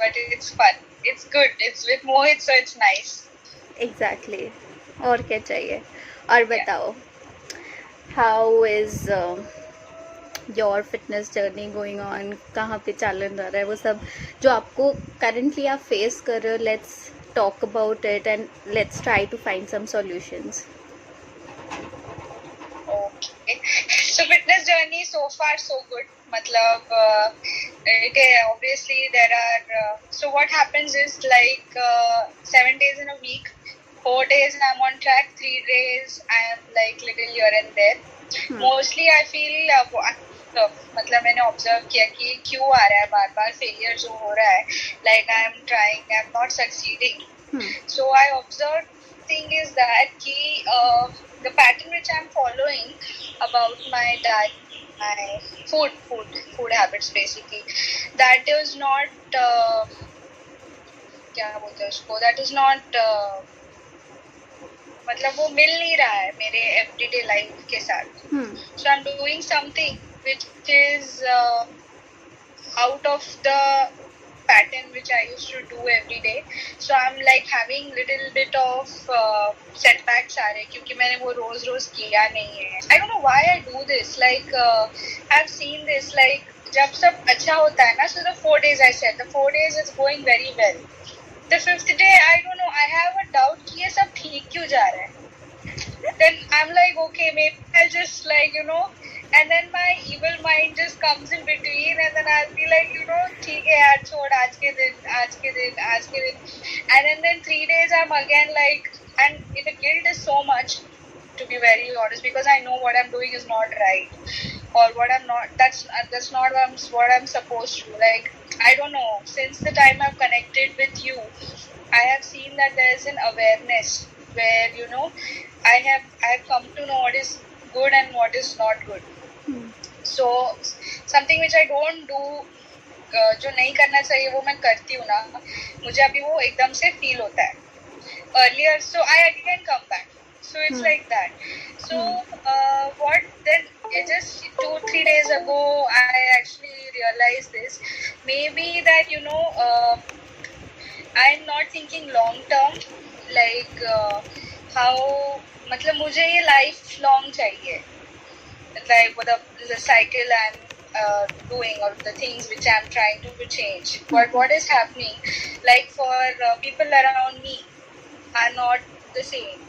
but it's fun. It's good. It's with Mohit, so it's nice. Exactly. और क्या चाहिए? और Yeah. बताओ, how is your fitness journey going on? कहाँ पे चैलेंज आ रहा है वो सब जो आपको करंटली आप फेस कर रहे हो? Let's talk about it and let's try to find some solutions. Okay. So fitness journey so far so good. Matlab, obviously there are. So what happens is like 7 days in a week, 4 days I'm on track, 3 days I am like little here and there. Mostly I feel मतलब मैंने observe किया कि क्यों आ रहा है बार बार failure जो हो रहा है, like I am trying, I am not succeeding. So I observe thing is that the pattern which I'm following about my diet, my food habits basically, that is not क्या बोलते हैं उसको, that is not मतलब वो मिल नहीं रहा है मेरे एवरीडे लाइफ के साथ. So I'm doing something which is out of the pattern which I used to do every day. So I'm like having little bit of setbacks आ रहे क्योंकि मैंने वो रोज रोज किया नहीं है. I don't know why I do this. Like I've seen this. Like जब सब अच्छा होता है ना, so the 4 days I said, the 4 days is going very well. The 5th day, I don't know, I have a doubt कि ये सब ठीक क्यों जा रहा है. Then I'm like, okay, maybe I'll just like, and then my evil mind just comes in between, and then I'll be like, ठीक है यार, छोड़, आज के दिन. And then 3 days I'm again like, and the guilt is so much, to be very honest, because I know what I'm doing is not right, or what I'm not, that's not what I'm supposed to. Like, I don't know, since the time I've connected with you, I have seen that there is an awareness where, I have come to know what is good and what is not good. So something which I don't do, जो नहीं करना चाहिए वो मैं करती हूँ ना, मुझे अभी वो एकदम से फील होता है. Earlier, so I again come back. So it's like that. So what then? It just 2-3 days ago, I actually realized this. Maybe that I'm not thinking long term. Like how, मतलब मुझे ये life long चाहिए. Like the cycle I'm doing, or the things which I'm trying to change. But what is happening? Like for people around me are not the same.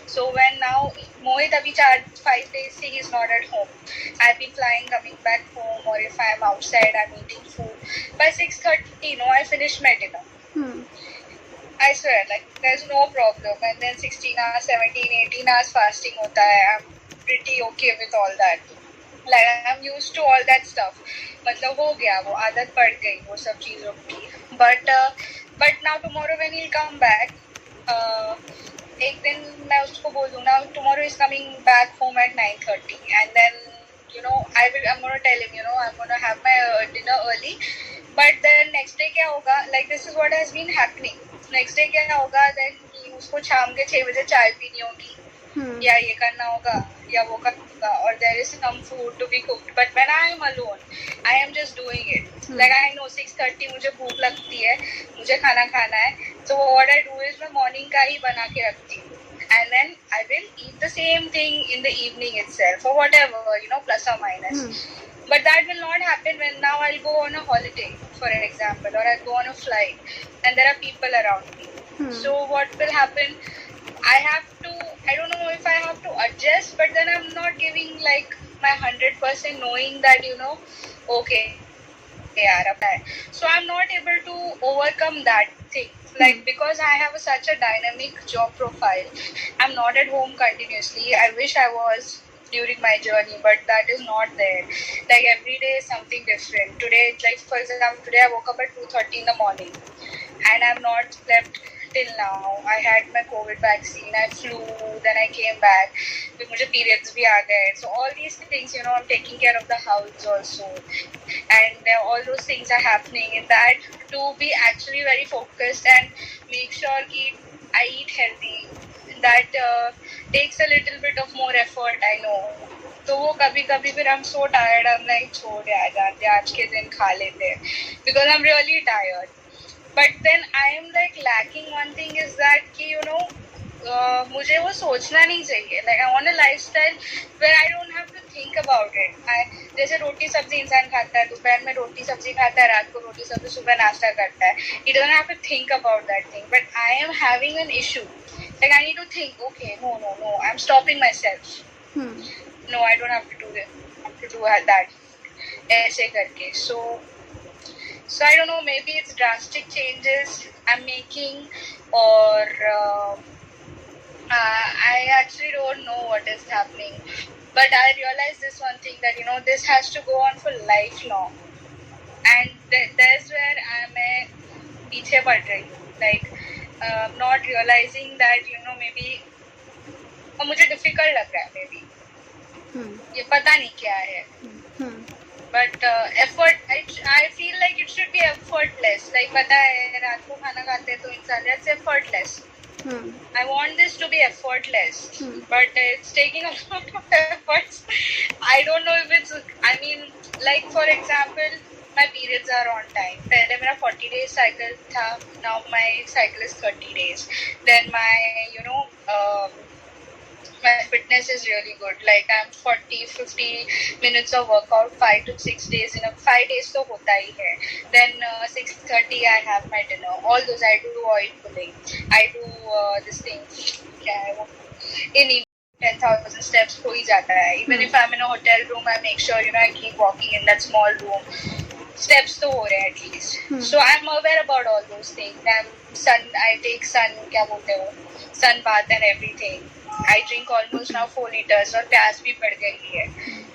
So when now Mohit abhi 4-5 days से he's not at home. I've been flying, coming back home, or if I'm outside, I'm eating food. By 6:30, I finish my dinner. I swear, like there's no problem. And then 16 hours, 17, 18 hours fasting hota hai. I'm pretty okay with all that. Like I'm used to all that stuff. मतलब हो गया, वो आदत पड़ गई वो सब चीजों की. But now tomorrow when he'll come back, एक दिन मैं उसको बोल दूँ ना, tomorrow is coming back home at 9:30, and then I'm gonna tell him, I'm gonna have my dinner early. But then next day क्या होगा? Like this is what has been happening. Next day क्या होगा? Then उसको शाम के 6 बजे चाय पीनी होगी, या ये करना होगा या वो करना होगा, or there is some food to be cooked. But when I am alone, I am just doing it. Like I know 6:30 मुझे भूख लगती है, मुझे खाना खाना है. So what I do is मैं morning का ही बना के रखती हूँ, and then I will eat the same thing in the evening itself, or whatever, plus or minus. But that will not happen when now I'll go on a holiday, for example, or I'll go on a flight, and there are people around me. So what will happen? I don't know if I have to adjust, but then I'm not giving like my 100%, knowing that, okay, yeah. So I'm not able to overcome that thing. Like, because I have such a dynamic job profile, I'm not at home continuously. I wish I was during my journey, but that is not there. Like every day is something different. Today, like for example, today I woke up at 2:30 in the morning, and I've not slept till now. I had my COVID vaccine, I flew, then I came back. फिर मुझे periods भी आ गए. So all these things, I'm taking care of the house also, and all those things are happening. In that, to be actually very focused and make sure that I eat healthy, that takes a little bit of more effort, I know. तो वो कभी कभी फिर I'm so tired, I'm like छोड़ यार, आज के दिन खा लेते हैं, because I'm really tired. but then I am like lacking one thing is that कि you know मुझे वो सोचना नहीं चाहिए. Like I want a lifestyle where I don't have to think about it. जैसे रोटी सब्जी इंसान खाता है, दोपहर में रोटी सब्जी खाता है, रात को रोटी सब्जी, सुबह नाश्ता करता है. He doesn't have to think about that thing. But I am having an issue. Like I need to think. Okay, no. I'm stopping myself. No, I don't have to do this. I have to do that. ऐसे करके. So I don't know, maybe it's drastic changes I'm making, or I actually don't know what is happening. But I realized this one thing, that you know this has to go on for lifelong, and there's where I'm पीछे पड़ रही हूँ. Like not realizing that you know maybe और मुझे difficult लग रहा है maybe. ये पता नहीं क्या है. But effort, I feel like it should be effortless. Like पता है रात को खाना खाते हैं तो इंसान, that's effortless. I want this to be effortless, but it's taking a lot of efforts. I don't know if it's, I mean, like for example, my periods are on time. पहले मेरा 40 days cycle था, now my cycle is 30 days. Then my, you know, my fitness is really good. Like I'm 40-50 minutes of workout 5 to 6 days in a 5 days तो होता ही है. Then 6:30 I have my dinner. All those I do oil pulling. I do this thing. क्या है वो? In 10,000 steps हो ही जाता है. Even if I'm in a hotel room, I make sure you know I keep walking in that small room. Steps तो हो रहे हैं at least. So I'm aware about all those things. I take क्या बोलते हो? Sun bath and everything. I drink almost now 4 liters और प्यास भी बढ़ गई है.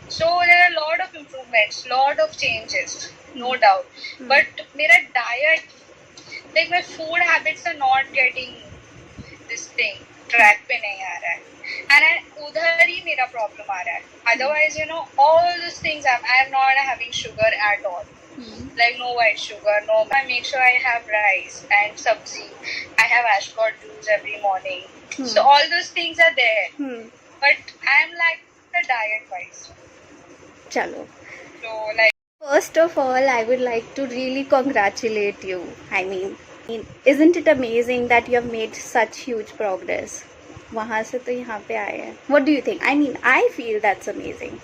So there are a lot of improvements, lot of changes, no doubt. But मेरा diet, like my food habits are not getting this thing, track पे नहीं आ रहा है. And उधर ही मेरा problem आ रहा है. Otherwise, you know, all these things I am not having sugar at all. Like no white sugar, no. I make sure I have rice and sabzi. I have ashgod juice every morning. So all those things are there. But I am like the diet wise. चलो. So like. First of all, I would like to really congratulate you. I mean, isn't it amazing that you have made such huge progress? वहाँ से तो यहाँ पे आए हैं. What do you think? I mean, I feel that's amazing.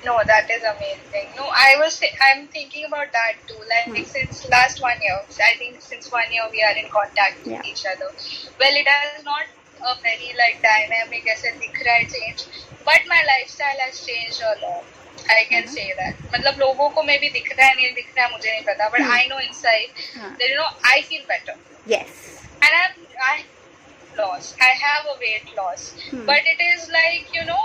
No, that is amazing. No, I'm thinking about that too. Like since last 1 year, I think since 1 year we are in contact with each other. Well, it has not a very like dynamic ऐसे दिख रहा है change, but my lifestyle has changed a lot. I can say that. मतलब लोगों को maybe दिख रहा है नहीं दिख रहा है मुझे नहीं पता, but I know inside that you know I feel better. Yes. And I loss. I have a weight loss, but it is like you know.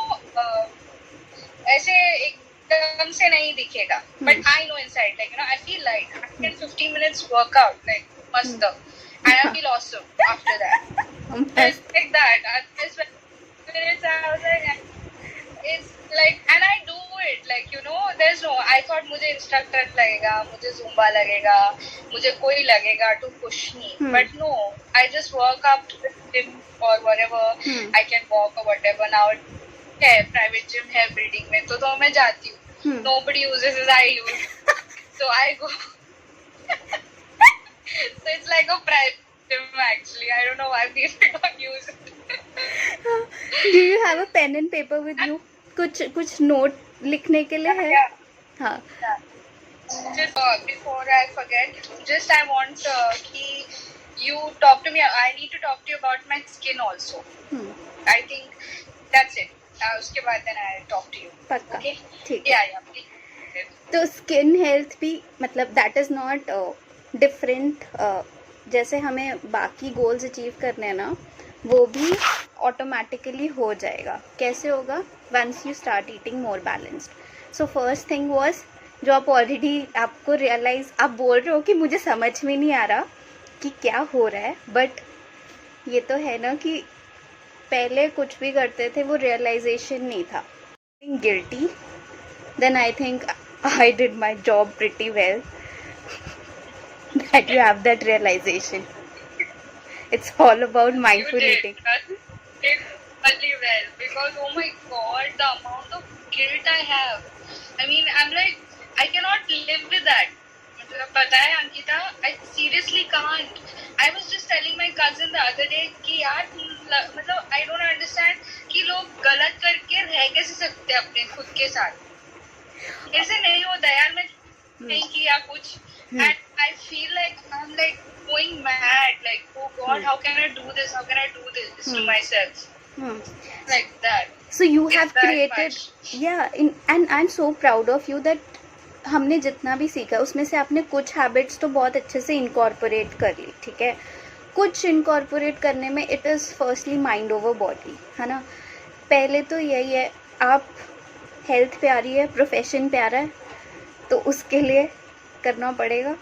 ऐसे एकदम से नहीं दिखेगा, but I know inside, like you know, I feel like I can 15 minutes workout, like must and I feel awesome after that. It's like that. It's like, and I do it, like you know, there's no. I thought मुझे instructor लगेगा, मुझे zumba लगेगा, मुझे कोई लगेगा to push me, but no, I just work up to the gym or whatever I can walk or whatever. Now है private gym है building में तो मैं जाती हूँ. Nobody uses it, I use. So I go. So it's like a private gym actually. I don't know why people don't use it. Do you have a pen and paper with you? कुछ note लिखने के लिए है? हाँ. Just before I forget, just I want कि you talk to me. I need to talk to you about my skin also. I think that's it. उसके बाद then I'll talk to you. पक्का. Okay? ठीक. Yeah. तो skin health भी मतलब that is not different. जैसे हमें बाकी गोल्स अचीव करने हैं ना, वो भी ऑटोमेटिकली हो जाएगा. कैसे होगा? Once you start eating more balanced. So first thing was जो आप ऑलरेडी आपको रियलाइज आप बोल रहे हो कि मुझे समझ में नहीं आ रहा कि क्या हो रहा है, बट ये तो है ना कि पहले कुछ भी करते थे वो रियलाइजेशन नहीं था. Guilty. Then I think I did my job pretty well that you have that realization. It's all about mindful eating. You did really well because oh my god, the amount of guilt I have. I mean, I'm like, I cannot live with that. मतलब पता है अंकिता, बोले कि यार मतलब I don't understand कि लोग गलत करके रह कैसे सकते हैं अपने खुद के साथ। ऐसे नहीं होता यार, मैं नहीं किया कुछ and I feel like I am like going mad, like oh god, how can I do this, how can I do this to myself, like that. So you It's have that created, much. yeah, and I'm so proud of you that हमने जितना भी सीखा उसमें से आपने कुछ habits तो बहुत अच्छे से इनकॉर्पोरेट कर ली, ठीक है। कुछ इनकॉर्पोरेट करने में it is firstly mind over body, है ना। पहले तो यही है, आप हेल्थ प्यारी है, प्रोफेशन प्यारा है, तो उसके लिए करना पड़ेगा।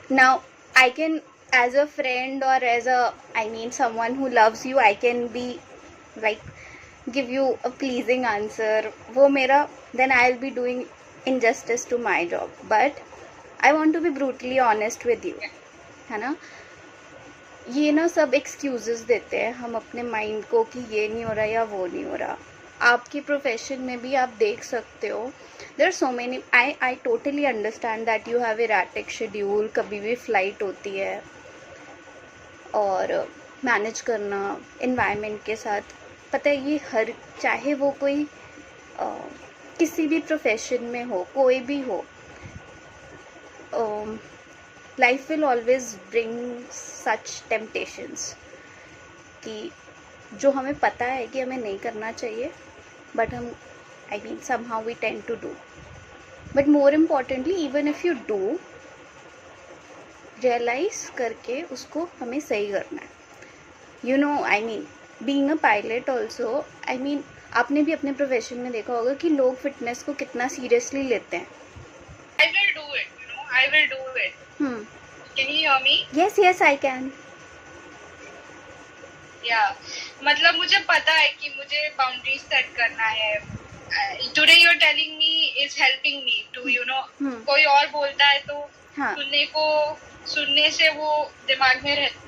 Now I can, as a friend or as a, I mean someone who loves you, I can be like give you a pleasing answer, वो मेरा, then I'll be doing injustice to my job, but I want to be brutally honest with you, है ना। ये ना सब excuses देते हैं हम अपने माइंड को कि ये नहीं हो रहा या वो नहीं हो रहा। आपकी प्रोफेशन में भी आप देख सकते हो, there are so many, I totally understand that you have erratic schedule, कभी भी फ्लाइट होती है और मैनेज करना एनवायरनमेंट के साथ, पता है ये हर, चाहे वो कोई किसी भी प्रोफेशन में हो, कोई भी हो, life will always bring such temptations कि जो हमें पता है कि हमें नहीं करना चाहिए, बट हम, I mean somehow we tend to do. But more importantly, even if you do, realize करके उसको हमें सही करना है। You know, I mean, being a pilot also, I mean, आपने भी अपने प्रोफेशन में देखा होगा कि लोग फिटनेस को कितना सीरियसली लेते हैं। I will do it, you know, I will do it. Can you hear me? Yes, yes, I can. Yeah, मतलब मुझे पता है कि मुझे बाउंड्री सेट करना है। Today you are telling me is helping me to, you know, कोई और बोलता है तो हाँ. सुनने से वो दिमाग में रहता,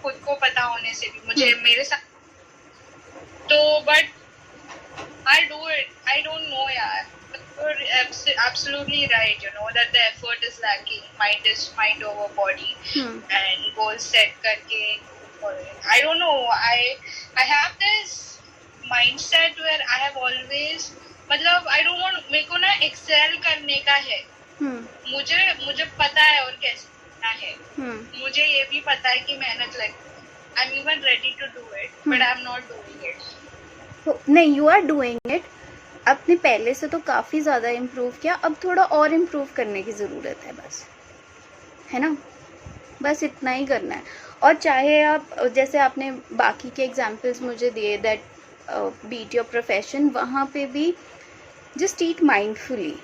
खुद को पता होने से भी मुझे मेरे साथ तो, but I do it, I don't know यार। You're absolutely right, you know, that the effort is lacking, mind over body, and goals set करके, I don't know, I have this mindset where I have always, मतलब I don't want, मेरे को ना excel करने का है, मुझे पता है और कैसे करना है, मुझे ये भी पता है कि मेहनत लगे, I'm even ready to do it, but I'm not doing it. नहीं, you are doing it. आपने पहले से तो काफ़ी ज़्यादा इम्प्रूव किया, अब थोड़ा और इम्प्रूव करने की ज़रूरत है, बस, है ना, बस इतना ही करना है। और चाहे आप, जैसे आपने बाकी के एग्जांपल्स मुझे दिए, दैट बीट योर प्रोफेशन, वहाँ पे भी just eat mindfully,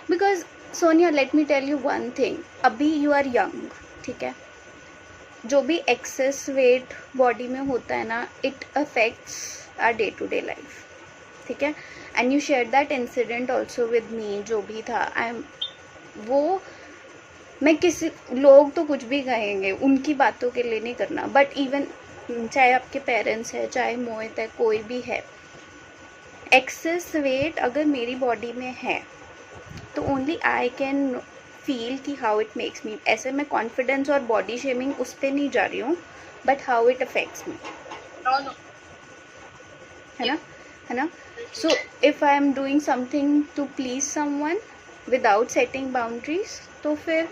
because Sonia, let me tell you one thing, अभी यू आर यंग, ठीक है, जो भी एक्सेस वेट बॉडी में होता है ना, it affects our day to day life, ठीक है। And you share that incident also with me, जो भी था, वो मैं किसी, लोग तो कुछ भी कहेंगे, उनकी बातों के लिए नहीं करना, बट इवन चाहे आपके पेरेंट्स है, चाहे मोहित है, कोई भी है, एक्सेस वेट अगर मेरी बॉडी में है तो ओनली आई कैन फील कि हाउ इट मेक्स मी, ऐसे मैं कॉन्फिडेंस और बॉडी शेमिंग उस पर नहीं जा रही हूँ, but how it affects me, है ना। So if I am doing something to please someone without setting boundaries, तो फिर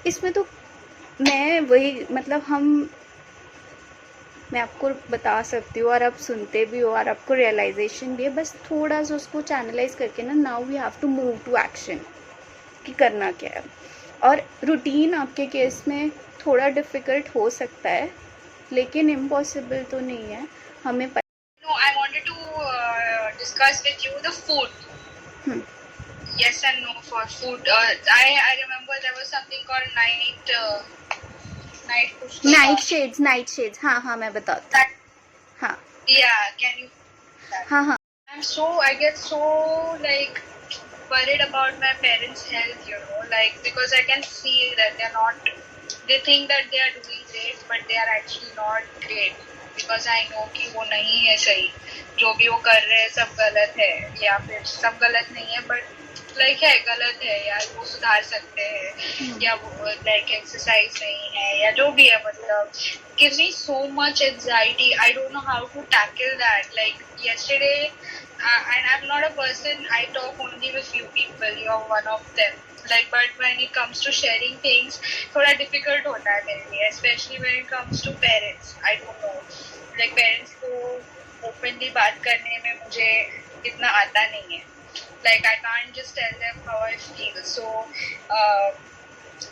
इसमें तो मैं वही, मतलब मैं आपको बता सकती हूँ और आप सुनते भी हो और आपको रियलाइजेशन भी है, बस थोड़ा सा उसको चैनलाइज करके ना, now we have to move to action कि करना क्या है। और रूटीन आपके केस में थोड़ा डिफ़िकल्ट हो सकता है, लेकिन इम्पॉसिबल तो नहीं है, हमें No, I wanted to discuss with you the food. Yes and no for food. I remember there was something called night shades. हाँ, मैं बताती हूँ। हाँ. Yeah, can you? हाँ. I get so like worried about my parents' health, you know, like because I can see that they think that they are doing great, but they are actually not great. Because I know कि वो नहीं है सही, जो भी वो कर रहे हैं सब गलत है, या फिर सब गलत नहीं है, बट लाइक है, गलत है यार, वो सुधार सकते हैं, या वो लाइक एक्सरसाइज नहीं है या जो भी है, मतलब gives me so much anxiety. I don't know how to tackle that. Like yesterday, and I'm not a person, I talk only with few people, you're one of them. Like, but when it comes to sharing things, थोड़ा difficult होता है मेरे लिए, especially when it comes to parents. I don't know, like parents को openly बात करने में मुझे इतना आता नहीं है. Like I can't just tell them how I feel. So,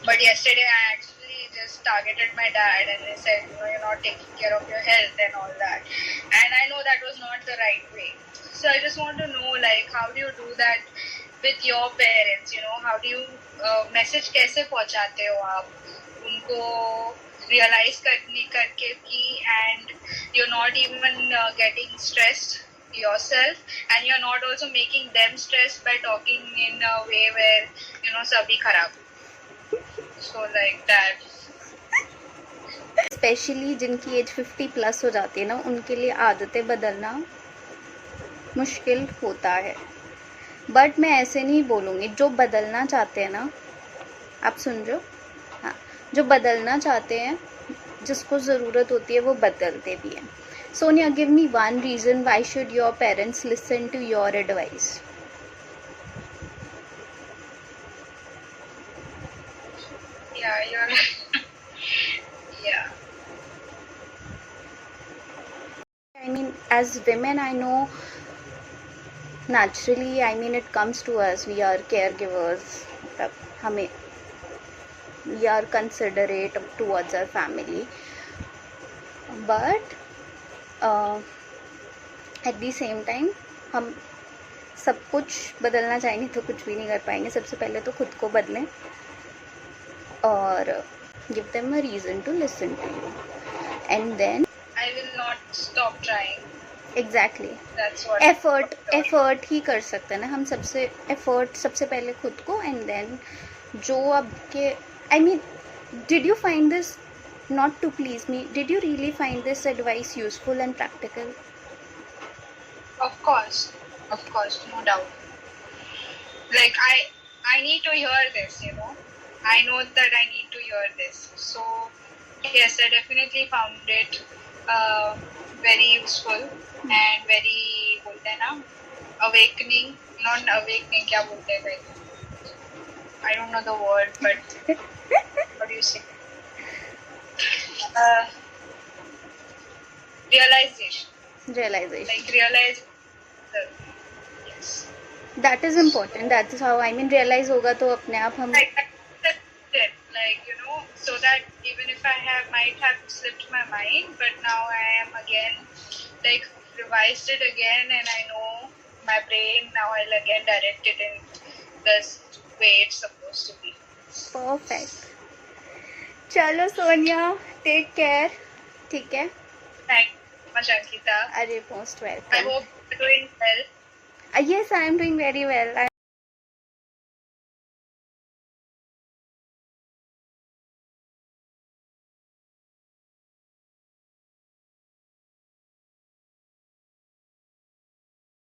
but yesterday I actually just targeted my dad and they said, you know, you're not taking care of your health and all that. And I know that was not the right way. So I just want to know, like, how do you do that with your parents? You know, how do you message कैसे पहुंचाते हो आप उनको realize करके कि, and you're not even getting stressed yourself, and you're not also making them stressed by talking in a way where, you know, sabhi kharab. So like that. Specially जिनकी as 50 plus हो जाती है ना, उनके लिए आदतें बदलना मुश्किल होता है. बट मैं ऐसे नहीं बोलूँगी, जो बदलना चाहते हैं ना, आप सुन रहे हो, हाँ, जो बदलना चाहते हैं, जिसको ज़रूरत होती है वो बदलते भी हैं. Sonia, give me one reason why should your parents listen to your advice? Yeah, you're yeah. I mean, as women, I know naturally, I mean, it comes to us, we are caregivers, हमें we are considerate towards our family, but at the same time हम सब कुछ बदलना चाहेंगे तो कुछ भी नहीं कर पाएंगे. सबसे पहले तो खुद को बदलें और give them a reason to listen to you, and then I will not stop trying. Exactly That's what. Effort ही कर सकते हैं ना हम. सबसे पहले खुद को, एंड देन जो आपके, I mean, did you find this, not to please me, did you really find this advice useful and practical? Of course, no doubt. Like I need to hear this, you know. I know that I need to hear this. So yes, I definitely found it very useful and very, बोलते हैं ना, awakening. Not awakening, क्या बोलते हैं भाई? I don't know the word, but what do you say? Realization. Like realize. Yes. That is important. That is how, I mean, realize होगा तो अपने आप हम Like, you know, so that even if I might have slipped my mind, but now I am again, like, revised it again, and I know my brain now, I'll again direct it in this way it's supposed to be. Perfect. चलो Sonia, take care. ठीक है. Thank you so much, Ankita. अरे most I welcome. hope you're doing well. Yes, I am doing very well.